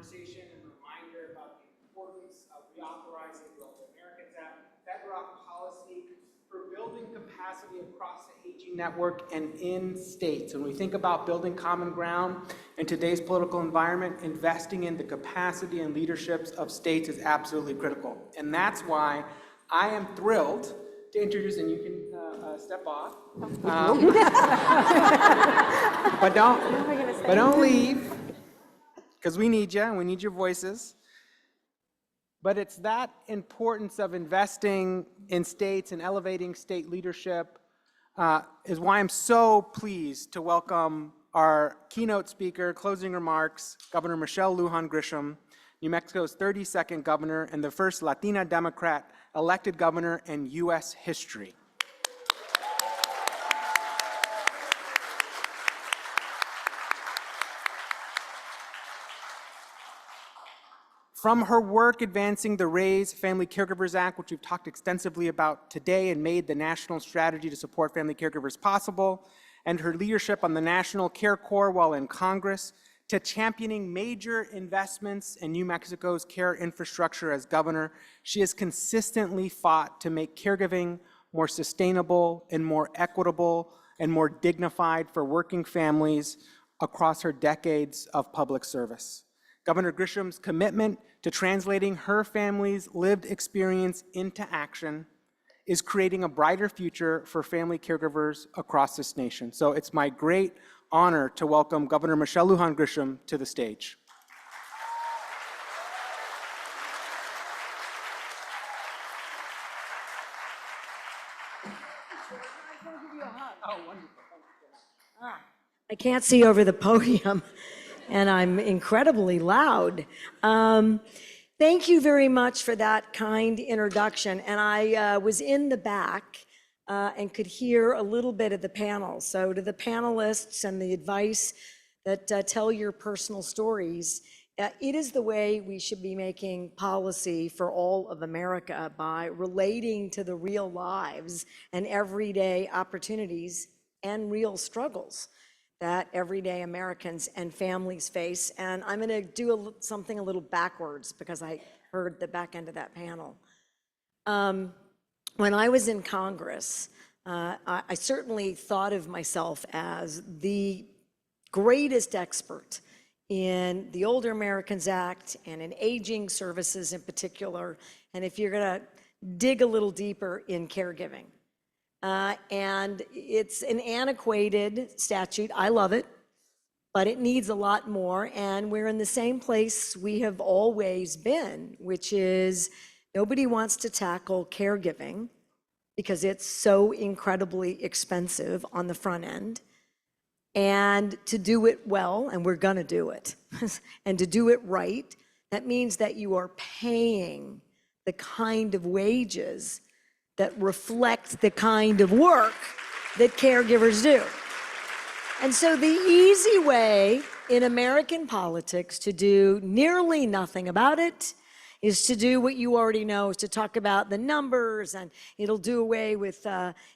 conversation and reminder about the importance of reauthorizing the Older Americans Act, bedrock policy for building capacity across the aging network and in states. When we think about building common ground in today's political environment, investing in the capacity and leaderships of states is absolutely critical. And that's why I am thrilled to introduce, and you can step off, but don't leave, because we need you, and we need your voices. But it's that importance of investing in states and elevating state leadership is why I'm so pleased to welcome our keynote speaker, closing remarks, Governor Michelle Lujan Grisham, New Mexico's 32nd governor and the first Latina Democrat elected governor in U.S. history. From her work advancing the RAISE Family Caregivers Act, which we've talked extensively about today and made the national strategy to support family caregivers possible, and her leadership on the National Care Corps while in Congress, to championing major investments in New Mexico's care infrastructure as governor, she has consistently fought to make caregiving more sustainable and more equitable and more dignified for working families across her decades of public service. Governor Grisham's commitment to translating her family's lived experience into action is creating a brighter future for family caregivers across this nation. So it's my great honor to welcome Governor Michelle Lujan Grisham to the stage. Oh, wonderful. I can't see over the podium, and I'm incredibly loud. Thank you very much for that kind introduction. And I was in the back and could hear a little bit of the panel. So to the panelists and the advice that tell your personal stories, it is the way we should be making policy for all of America, by relating to the real lives and everyday opportunities and real struggles that everyday Americans and families face. And I'm gonna do something a little backwards because I heard the back end of that panel. When I was in Congress, I certainly thought of myself as the greatest expert in the Older Americans Act and in aging services in particular, and if you're gonna dig a little deeper, in caregiving. And it's an antiquated statute. I love it, but it needs a lot more. And we're in the same place we have always been, which is nobody wants to tackle caregiving because it's so incredibly expensive on the front end. And to do it well, and we're gonna do it, and to do it right, that means that you are paying the kind of wages that reflect the kind of work that caregivers do. And so the easy way in American politics to do nearly nothing about it is to do what you already know, is to talk about the numbers, and it'll do away with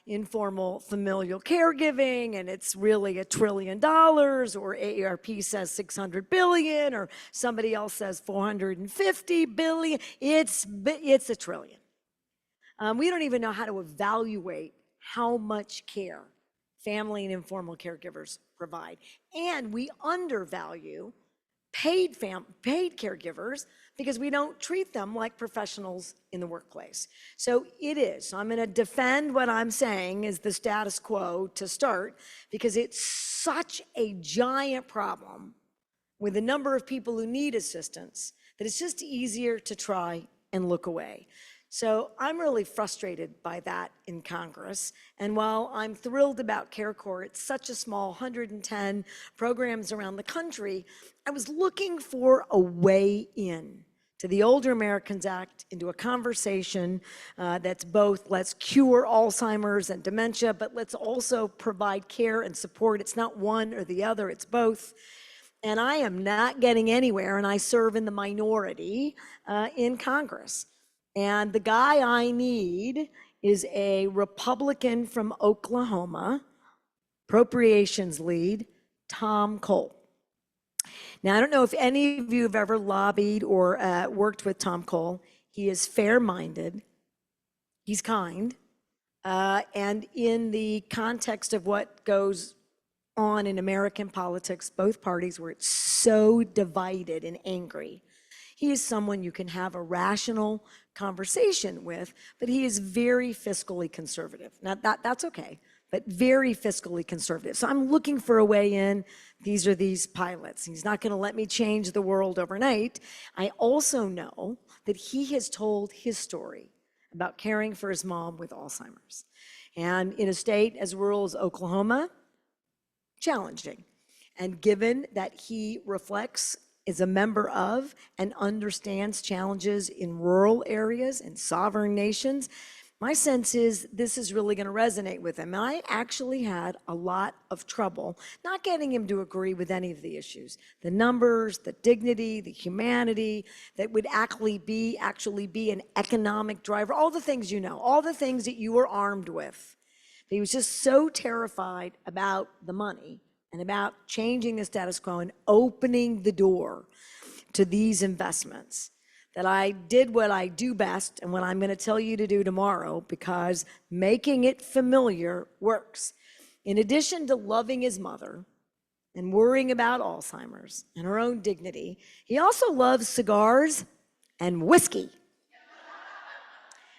informal familial caregiving, and it's really $1 trillion, or AARP says 600 billion, or somebody else says 450 billion. It's $1 trillion. We don't even know how to evaluate how much care family and informal caregivers provide. And we undervalue paid caregivers because we don't treat them like professionals in the workplace. So it is. So I'm going to defend what I'm saying is the status quo to start, because it's such a giant problem with the number of people who need assistance that it's just easier to try and look away. So I'm really frustrated by that in Congress. And while I'm thrilled about CareCorps, it's such a small 110 programs around the country, I was looking for a way in to the Older Americans Act, into a conversation that's both let's cure Alzheimer's and dementia, but let's also provide care and support. It's not one or the other, it's both. And I am not getting anywhere, and I serve in the minority in Congress. And the guy I need is a Republican from Oklahoma, appropriations lead, Tom Cole. Now, I don't know if any of you have ever lobbied or worked with Tom Cole. He is fair-minded, he's kind, and in the context of what goes on in American politics, both parties where it's so divided and angry, he is someone you can have a rational conversation with, but he is very fiscally conservative. Now, that's okay, but very fiscally conservative. So I'm looking for a way in. These are these pilots. He's not going to let me change the world overnight. I also know that he has told his story about caring for his mom with Alzheimer's. And in a state as rural as Oklahoma, challenging. And given that he reflects, is a member of, and understands challenges in rural areas and sovereign nations, my sense is this is really going to resonate with him. And I actually had a lot of trouble not getting him to agree with any of the issues, the numbers, the dignity, the humanity, that would actually be an economic driver, all the things you know, all the things that you were armed with. But he was just so terrified about the money and about changing the status quo and opening the door to these investments that I did what I do best and what I'm going to tell you to do tomorrow, because making it familiar works. In addition to loving his mother and worrying about Alzheimer's and her own dignity, he also loves cigars and whiskey.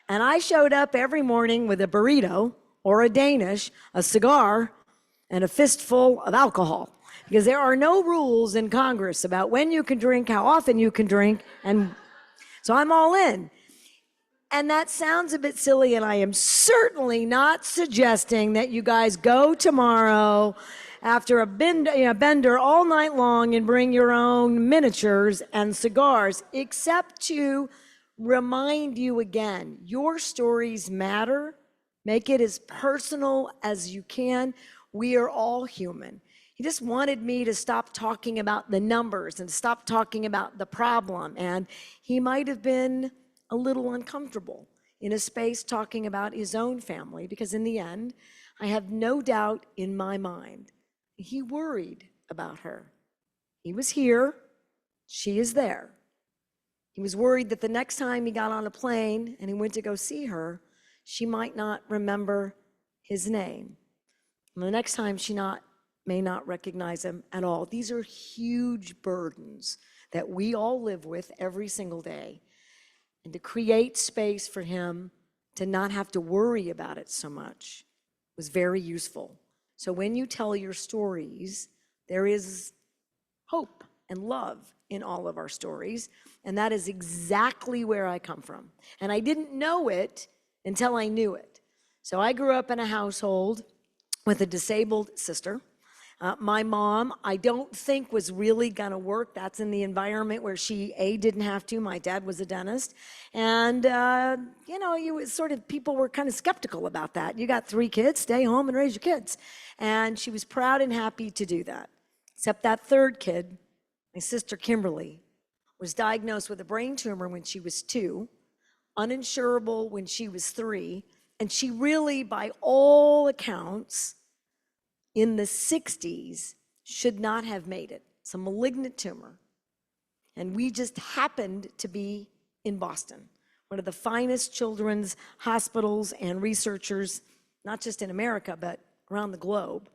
And I showed up every morning with a burrito or a Danish, a cigar, and a fistful of alcohol, because there are no rules in Congress about when you can drink, how often you can drink, and so I'm all in. And that sounds a bit silly, and I am certainly not suggesting that you guys go tomorrow after a bender all night long and bring your own miniatures and cigars, except to remind you again, your stories matter. Make it as personal as you can. We are all human. He just wanted me to stop talking about the numbers and stop talking about the problem. And he might have been a little uncomfortable in a space talking about his own family, because in the end, I have no doubt in my mind, he worried about her. He was here, she is there. He was worried that the next time he got on a plane and he went to go see her, she might not remember his name. And the next time she may not recognize him at all. These are huge burdens that we all live with every single day. And to create space for him to not have to worry about it so much was very useful. So when you tell your stories, there is hope and love in all of our stories. And that is exactly where I come from. And I didn't know it until I knew it. So I grew up in a household with a disabled sister. My mom, I don't think was really gonna work. That's in the environment where she, didn't have to. My dad was a dentist. And, people were kind of skeptical about that. You got 3 kids, stay home and raise your kids. And she was proud and happy to do that. Except that 3rd kid, my sister Kimberly, was diagnosed with a brain tumor when she was 2, uninsurable when she was 3, and she really, by all accounts, in the 60s, should not have made it. It's a malignant tumor. And we just happened to be in Boston, one of the finest children's hospitals and researchers, not just in America, but around the globe.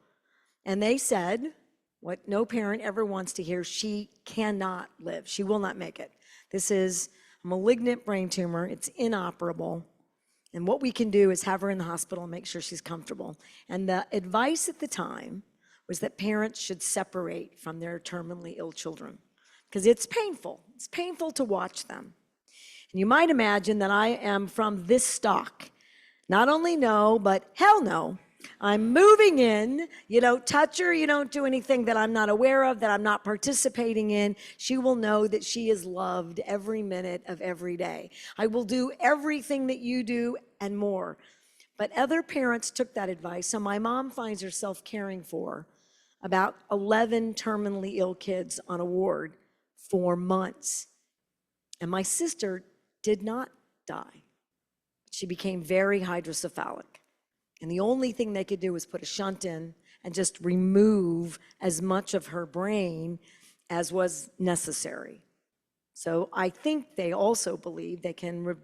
And they said, what no parent ever wants to hear, she cannot live. She will not make it. This is a malignant brain tumor. It's inoperable. And what we can do is have her in the hospital and make sure she's comfortable. And the advice at the time was that parents should separate from their terminally ill children, because it's painful. It's painful to watch them. And you might imagine that I am from this stock. Not only no, but hell no. I'm moving in. You don't touch her. You don't do anything that I'm not aware of, that I'm not participating in. She will know that she is loved every minute of every day. I will do everything that you do and more. But other parents took that advice. So my mom finds herself caring for about 11 terminally ill kids on a ward for months. And my sister did not die. She became very hydrocephalic. And the only thing they could do was put a shunt in and just remove as much of her brain as was necessary. So I think they also believe they can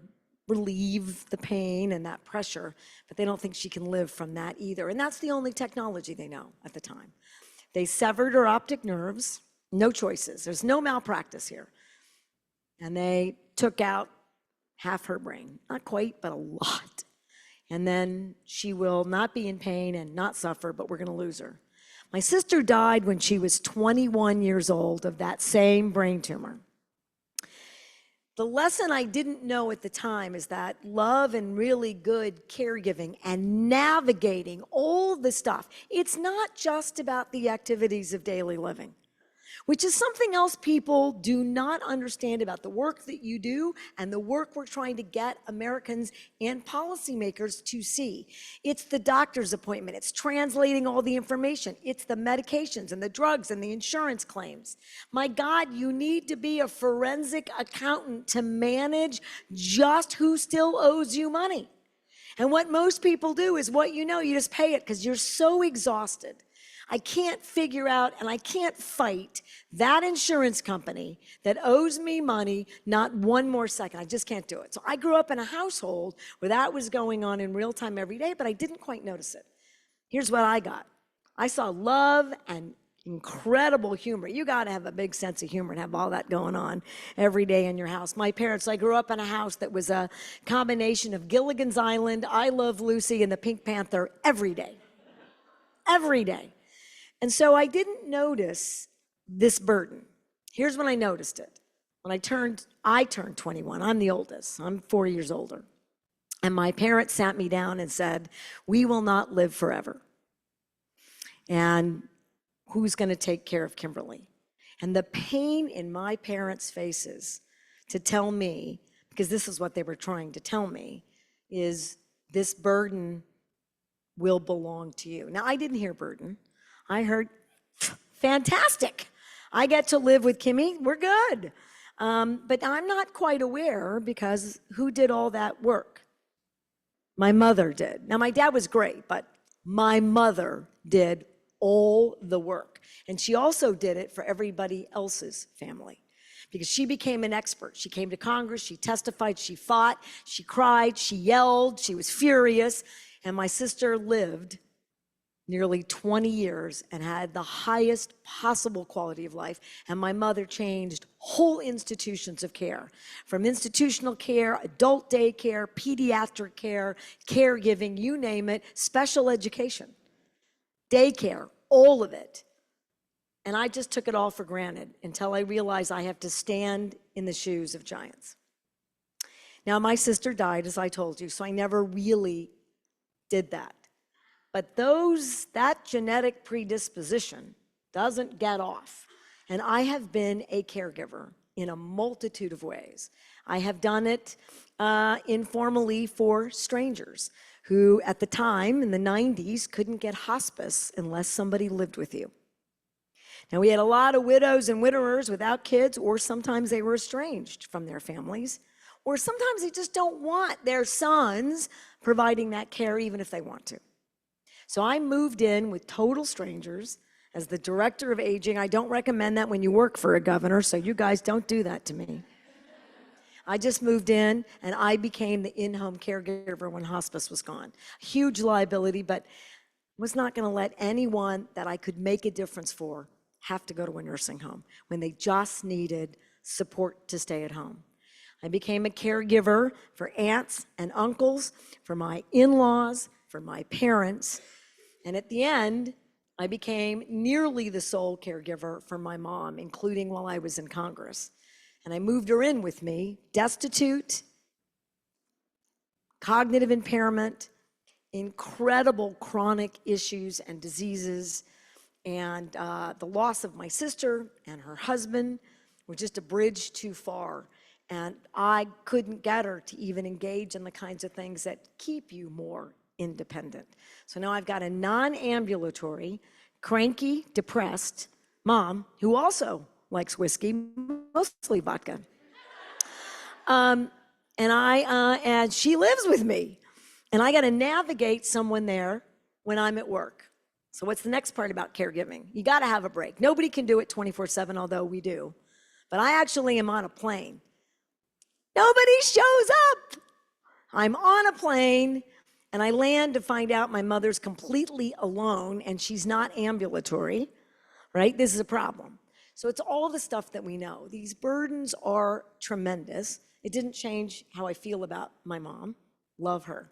relieve the pain and that pressure, but they don't think she can live from that either. And that's the only technology they know at the time. They severed her optic nerves, no choices. There's no malpractice here. And they took out half her brain. Not quite, but a lot. And then she will not be in pain and not suffer, but we're going to lose her. My sister died when she was 21 years old of that same brain tumor. The lesson I didn't know at the time is that love and really good caregiving and navigating all the stuff, it's not just about the activities of daily living, which is something else people do not understand about the work that you do and the work we're trying to get Americans and policymakers to see. It's the doctor's appointment. It's translating all the information. It's the medications and the drugs and the insurance claims. My God, you need to be a forensic accountant to manage just who still owes you money. And what most people do is what you know, you just pay it because you're so exhausted. I can't figure out and I can't fight that insurance company that owes me money not one more second. I just can't do it. So I grew up in a household where that was going on in real time every day, but I didn't quite notice it. Here's what I got. I saw love and incredible humor. You got to have a big sense of humor and have all that going on every day in your house. My parents, I grew up in a house that was a combination of Gilligan's Island, I Love Lucy, and the Pink Panther every day. Every day. And so I didn't notice this burden. Here's when I noticed it. When I turned 21. I'm the oldest. I'm 4 years older. And my parents sat me down and said, we will not live forever. And who's going to take care of Kimberly? And the pain in my parents' faces to tell me, because this is what they were trying to tell me, is this burden will belong to you. Now, I didn't hear burden. I heard, fantastic. I get to live with Kimmy. We're good. But I'm not quite aware because who did all that work? My mother did. Now, my dad was great, but my mother did all the work. And she also did it for everybody else's family because she became an expert. She came to Congress, she testified, she fought, she cried, she yelled, she was furious. And my sister lived nearly 20 years and had the highest possible quality of life. And my mother changed whole institutions of care, from institutional care, adult daycare, pediatric care, caregiving, you name it, special education, daycare, all of it. And I just took it all for granted until I realized I have to stand in the shoes of giants. Now, my sister died, as I told you, so I never really did that. But that genetic predisposition doesn't get off. And I have been a caregiver in a multitude of ways. I have done it informally for strangers who at the time in the 90s couldn't get hospice unless somebody lived with you. Now, we had a lot of widows and widowers without kids, or sometimes they were estranged from their families, or sometimes they just don't want their sons providing that care even if they want to. So I moved in with total strangers as the director of aging. I don't recommend that when you work for a governor, so you guys don't do that to me. I just moved in and I became the in-home caregiver when hospice was gone. Huge liability, but was not going to let anyone that I could make a difference for have to go to a nursing home when they just needed support to stay at home. I became a caregiver for aunts and uncles, for my in-laws, for my parents. And at the end, I became nearly the sole caregiver for my mom, including while I was in Congress. And I moved her in with me, destitute, cognitive impairment, incredible chronic issues and diseases, and the loss of my sister and her husband were just a bridge too far. And I couldn't get her to even engage in the kinds of things that keep you more independent. So now I've got a non-ambulatory, cranky, depressed mom who also likes whiskey, mostly vodka. And she lives with me. And I got to navigate someone there when I'm at work. So what's the next part about caregiving? You got to have a break. Nobody can do it 24/7, although we do. But I actually am on a plane. Nobody shows up. I'm on a plane and I land to find out my mother's completely alone and she's not ambulatory, right? This is a problem. So it's all the stuff that we know. These burdens are tremendous. It didn't change how I feel about my mom. Love her.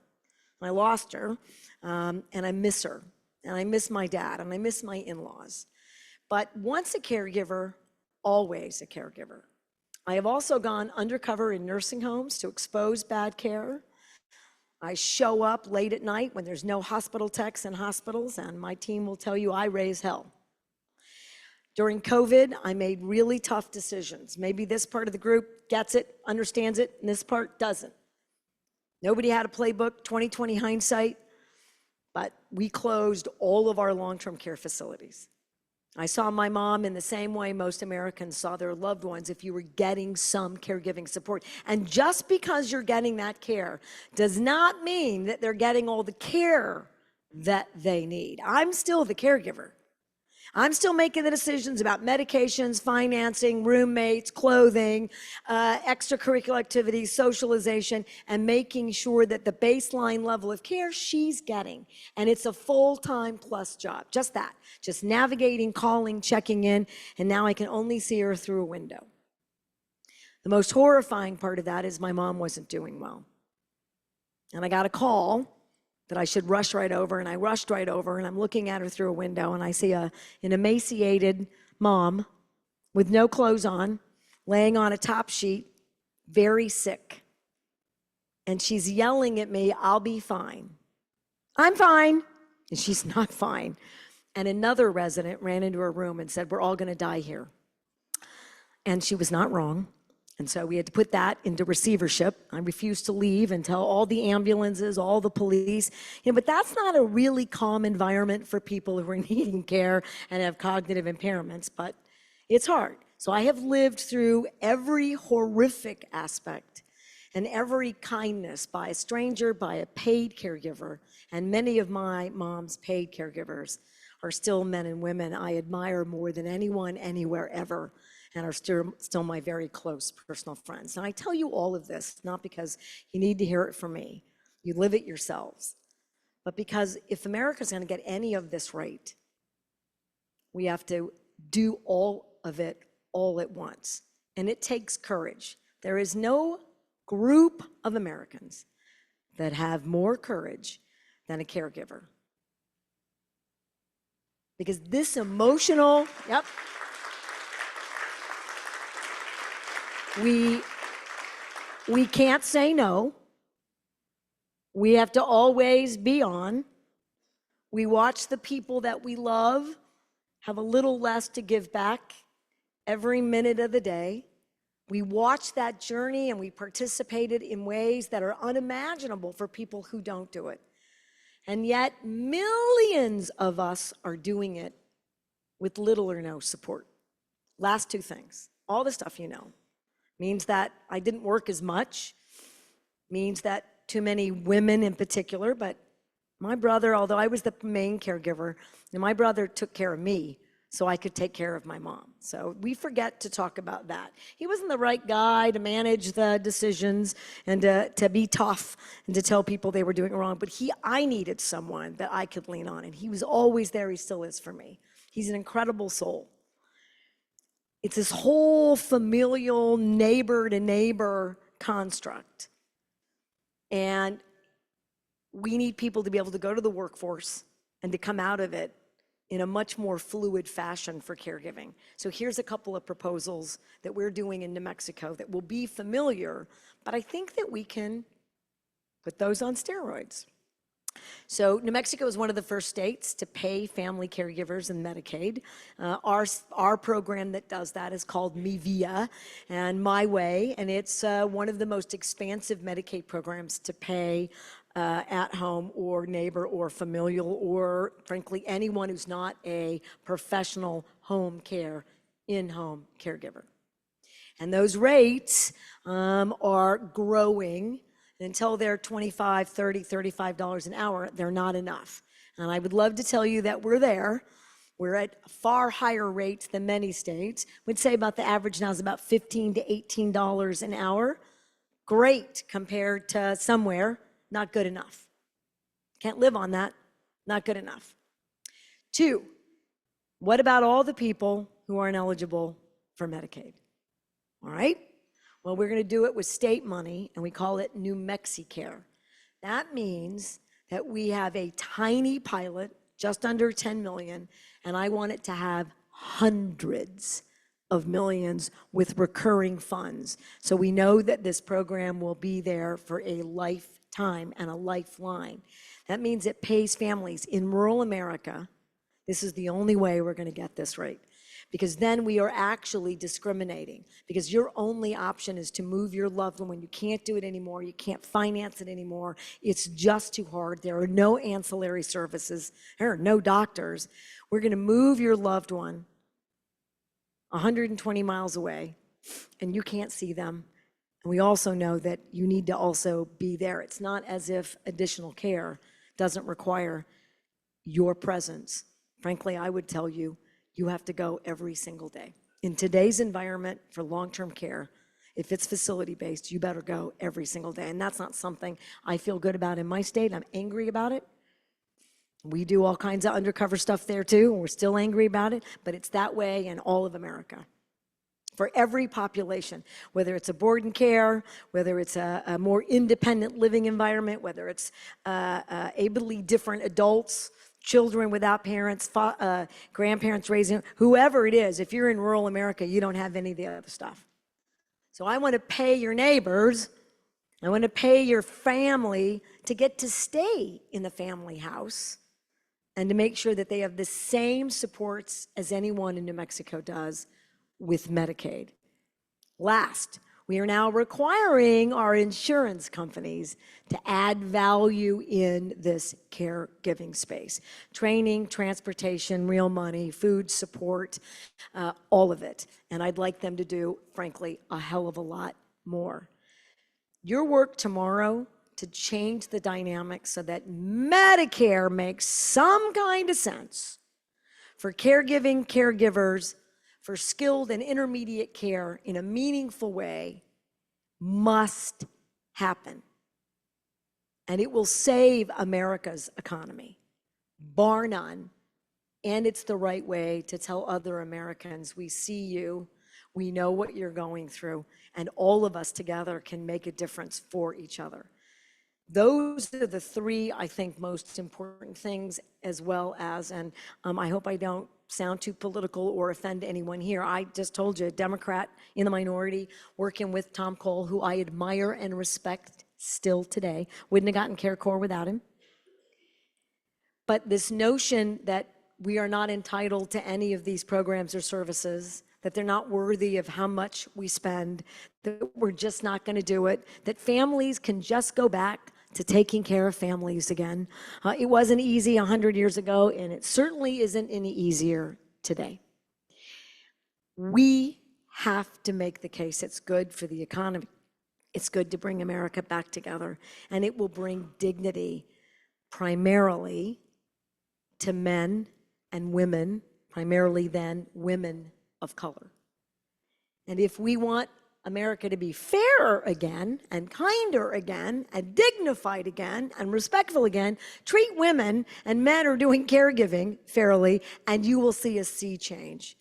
I lost her, and I miss her. And I miss my dad, and I miss my in-laws. But once a caregiver, always a caregiver. I have also gone undercover in nursing homes to expose bad care. I show up late at night when there's no hospital techs in hospitals, and my team will tell you I raise hell. During COVID, I made really tough decisions. Maybe this part of the group gets it, understands it, and this part doesn't. Nobody had a playbook, 2020 hindsight, but we closed all of our long-term care facilities. I saw my mom in the same way most Americans saw their loved ones if you were getting some caregiving support. And just because you're getting that care does not mean that they're getting all the care that they need. I'm still the caregiver. I'm still making the decisions about medications, financing, roommates, clothing, extracurricular activities, socialization, and making sure that the baseline level of care she's getting. And it's a full-time plus job, just that. Just navigating, calling, checking in, and now I can only see her through a window. The most horrifying part of that is my mom wasn't doing well. And I got a call that I should rush right over, and I rushed right over, and I'm looking at her through a window, and I see an emaciated mom with no clothes on, laying on a top sheet, very sick. And she's yelling at me, "I'll be fine." I'm fine. And she's not fine. And another resident ran into her room and said, "We're all gonna die here." And she was not wrong. And so we had to put that into receivership. I refused to leave and tell all the ambulances, all the police. But that's not a really calm environment for people who are needing care and have cognitive impairments, but it's hard. So I have lived through every horrific aspect and every kindness by a stranger, by a paid caregiver. And many of my mom's paid caregivers are still men and women I admire more than anyone, anywhere, ever, and are still my very close personal friends. And I tell you all of this, not because you need to hear it from me, you live it yourselves, but because if America's gonna get any of this right, we have to do all of it all at once. And it takes courage. There is no group of Americans that have more courage than a caregiver. Because this emotional, we can't say no. We have to always be on. We watch the people that we love have a little less to give back every minute of the day. We watch that journey and we participated in ways that are unimaginable for people who don't do it. And yet millions of us are doing it with little or no support. Last two things, all the stuff you know. Means that I didn't work as much, means that too many women in particular, but my brother, although I was the main caregiver, and my brother took care of me so I could take care of my mom. So we forget to talk about that. He wasn't the right guy to manage the decisions and to be tough and to tell people they were doing it wrong, but I needed someone that I could lean on, and he was always there, he still is for me. He's an incredible soul. It's this whole familial neighbor to neighbor construct. And we need people to be able to go to the workforce and to come out of it in a much more fluid fashion for caregiving. So here's a couple of proposals that we're doing in New Mexico that will be familiar, but I think that we can put those on steroids. So New Mexico is one of the first states to pay family caregivers in Medicaid. Our program that does that is called Mi Via and My Way, and it's one of the most expansive Medicaid programs to pay at home or neighbor or familial or frankly anyone who's not a professional home care, in-home caregiver. And those rates are growing. Until they're $25, $30, $35 an hour, they're not enough. And I would love to tell you that we're there. We're at far higher rates than many states. We'd say about the average now is about $15 to $18 an hour. Great compared to somewhere, not good enough. Can't live on that, not good enough. 2, what about all the people who aren't eligible for Medicaid? All right? Well, we're going to do it with state money, and we call it New Mexicare. That means that we have a tiny pilot, just under 10 million, and I want it to have hundreds of millions with recurring funds. So we know that this program will be there for a lifetime and a lifeline. That means it pays families in rural America. This is the only way we're going to get this right. Because then we are actually discriminating. Because your only option is to move your loved one when you can't do it anymore, you can't finance it anymore, it's just too hard, there are no ancillary services, there are no doctors. We're going to move your loved one 120 miles away, and you can't see them. And we also know that you need to also be there. It's not as if additional care doesn't require your presence. Frankly, I would tell you, you have to go every single day. In today's environment for long-term care, if it's facility-based, you better go every single day. And that's not something I feel good about in my state. I'm angry about it. We do all kinds of undercover stuff there too, and we're still angry about it, but it's that way in all of America. For every population, whether it's a board and care, whether it's a more independent living environment, whether it's ably different adults, children without parents, grandparents raising, whoever it is, if you're in rural America, you don't have any of the other stuff. So I want to pay your neighbors, I want to pay your family to get to stay in the family house and to make sure that they have the same supports as anyone in New Mexico does with Medicaid. Last, we are now requiring our insurance companies to add value in this caregiving space. Training, transportation, real money, food support, all of it. And I'd like them to do, frankly, a hell of a lot more. Your work tomorrow to change the dynamics so that Medicare makes some kind of sense for caregiving, caregivers, for skilled and intermediate care in a meaningful way must happen. And it will save America's economy, bar none. And it's the right way to tell other Americans, we see you, we know what you're going through, and all of us together can make a difference for each other. Those are the 3, I think, most important things, as well as, and I hope I don't sound too political or offend anyone here. I just told you, a Democrat in the minority, working with Tom Cole, who I admire and respect still today. Wouldn't have gotten CareCorps without him. But this notion that we are not entitled to any of these programs or services, that they're not worthy of how much we spend, that we're just not going to do it, that families can just go back to taking care of families again. It wasn't easy 100 years ago, and it certainly isn't any easier today. We have to make the case it's good for the economy. It's good to bring America back together, and it will bring dignity primarily to men and women, primarily then women of color. And if we want America to be fairer again, and kinder again, and dignified again, and respectful again, treat women and men who are doing caregiving fairly, and you will see a sea change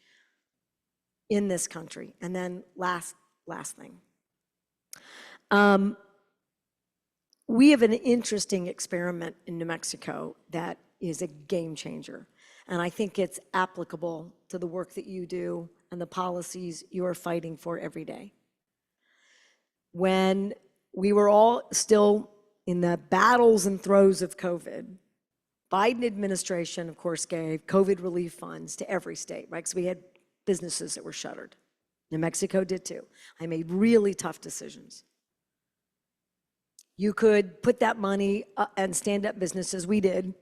in this country. And then last thing. We have an interesting experiment in New Mexico that is a game changer. And I think it's applicable to the work that you do and the policies you are fighting for every day. When we were all still in the battles and throes of COVID, Biden administration, of course, gave COVID relief funds to every state, right? Because we had businesses that were shuttered. New Mexico did too. I made really tough decisions. You could put that money and stand up businesses. We did.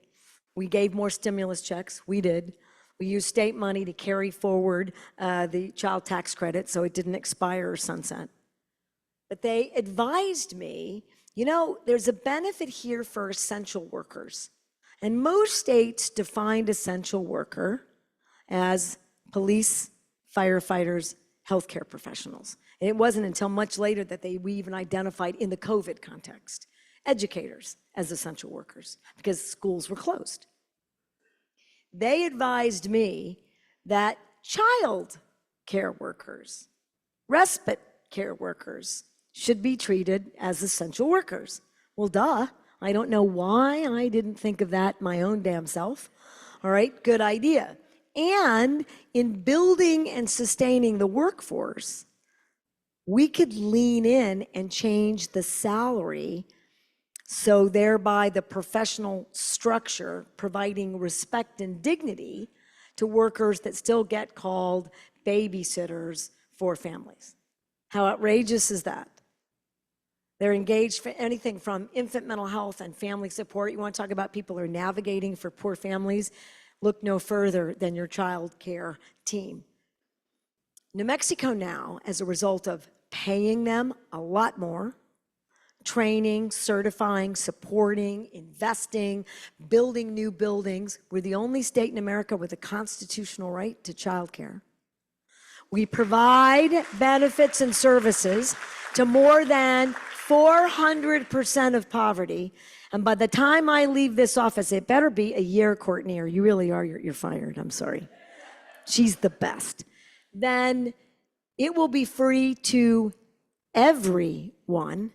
We gave more stimulus checks. We did. We used state money to carry forward the child tax credit so it didn't expire or sunset. But they advised me, you know, there's a benefit here for essential workers. And most states defined essential worker as police, firefighters, healthcare professionals. And it wasn't until much later that we even identified in the COVID context educators as essential workers because schools were closed. They advised me that child care workers, respite care workers should be treated as essential workers. Well, duh. I don't know why I didn't think of that my own damn self. All right, good idea. And in building and sustaining the workforce, we could lean in and change the salary, so thereby the professional structure providing respect and dignity to workers that still get called babysitters for families. How outrageous is that? They're engaged for anything from infant mental health and family support. You want to talk about people who are navigating for poor families? Look no further than your child care team. New Mexico now, as a result of paying them a lot more, training, certifying, supporting, investing, building new buildings. We're the only state in America with a constitutional right to child care. We provide benefits and services to more than 400% of poverty. And by the time I leave this office, it better be a year, Courtney, or you really are, you're fired. I'm sorry. She's the best. Then it will be free to everyone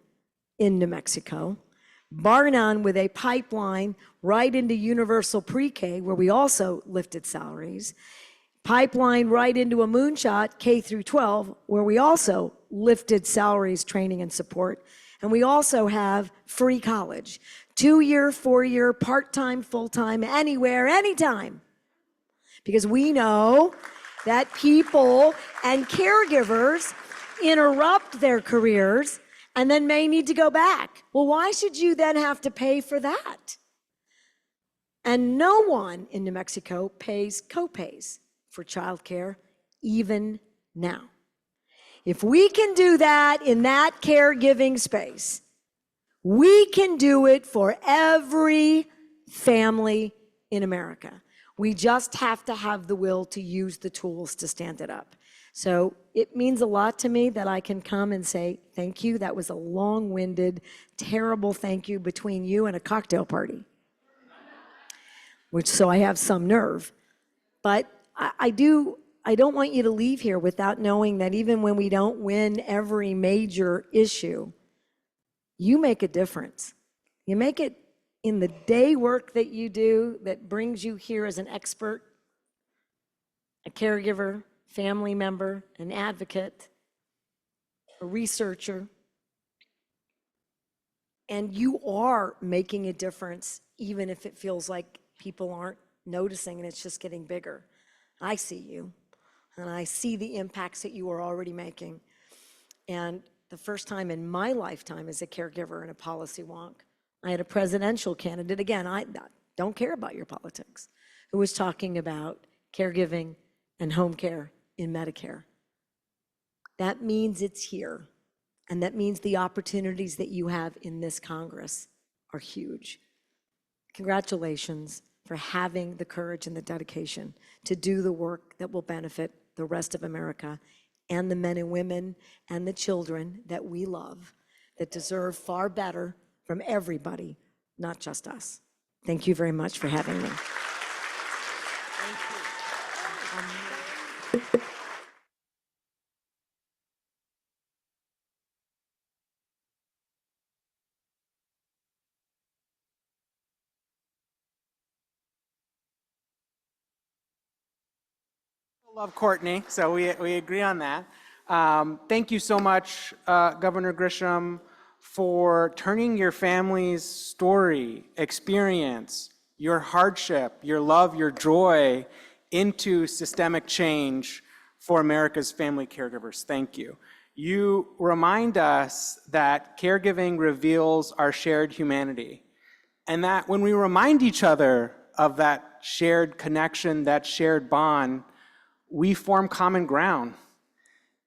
in New Mexico, bar none, with a pipeline right into universal pre-K, where we also lifted salaries, pipeline right into a moonshot K through 12, where we also lifted salaries, training, and support. And we also have free college, 2-year, 4-year, part-time, full-time, anywhere, anytime. Because we know that people and caregivers interrupt their careers and then may need to go back. Well, why should you then have to pay for that? And no one in New Mexico pays co-pays for childcare, even now. If we can do that in that caregiving space, we can do it for every family in America. We just have to have the will to use the tools to stand it up. So it means a lot to me that I can come and say, thank you. That was a long-winded, terrible thank you between you and a cocktail party, so I have some nerve. But I don't want you to leave here without knowing that even when we don't win every major issue, you make a difference. You make it in the day work that you do that brings you here as an expert, a caregiver, family member, an advocate, a researcher. And you are making a difference, even if it feels like people aren't noticing and it's just getting bigger. I see you, and I see the impacts that you are already making. And the first time in my lifetime as a caregiver and a policy wonk, I had a presidential candidate, again, I don't care about your politics, who was talking about caregiving and home care in Medicare. That means it's here, and that means the opportunities that you have in this Congress are huge. Congratulations for having the courage and the dedication to do the work that will benefit the rest of America and the men and women and the children that we love, that deserve far better from everybody, not just us. Thank you very much for having me. Love Courtney, so we agree on that. Thank you so much, Governor Grisham, for turning your family's story, experience, your hardship, your love, your joy into systemic change for America's family caregivers. Thank you. You remind us that caregiving reveals our shared humanity, and that when we remind each other of that shared connection, that shared bond, we form common ground.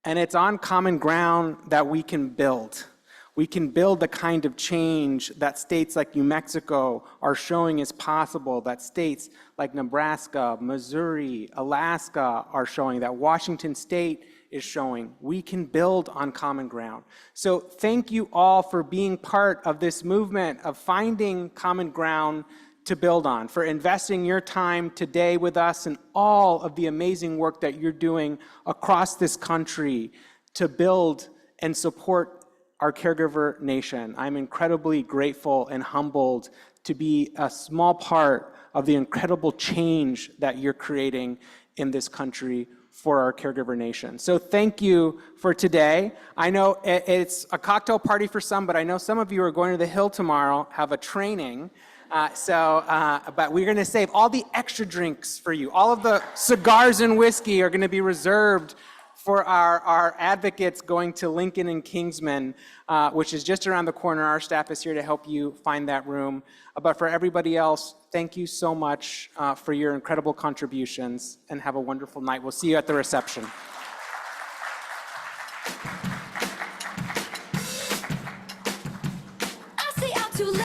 And it's on common ground that we can build. We can build the kind of change that states like New Mexico are showing is possible, that states like Nebraska, Missouri, Alaska are showing, that Washington State is showing. We can build on common ground. So thank you all for being part of this movement of finding common ground to build on, for investing your time today with us and all of the amazing work that you're doing across this country to build and support our caregiver nation. I'm incredibly grateful and humbled to be a small part of the incredible change that you're creating in this country for our caregiver nation. So thank you for today. I know it's a cocktail party for some, but I know some of you are going to the Hill tomorrow, have a training. But we're gonna save all the extra drinks for you. All of the cigars and whiskey are gonna be reserved for our advocates going to Lincoln and Kingsman, which is just around the corner. Our staff is here to help you find that room. But for everybody else, thank you so much for your incredible contributions, and have a wonderful night. We'll see you at the reception.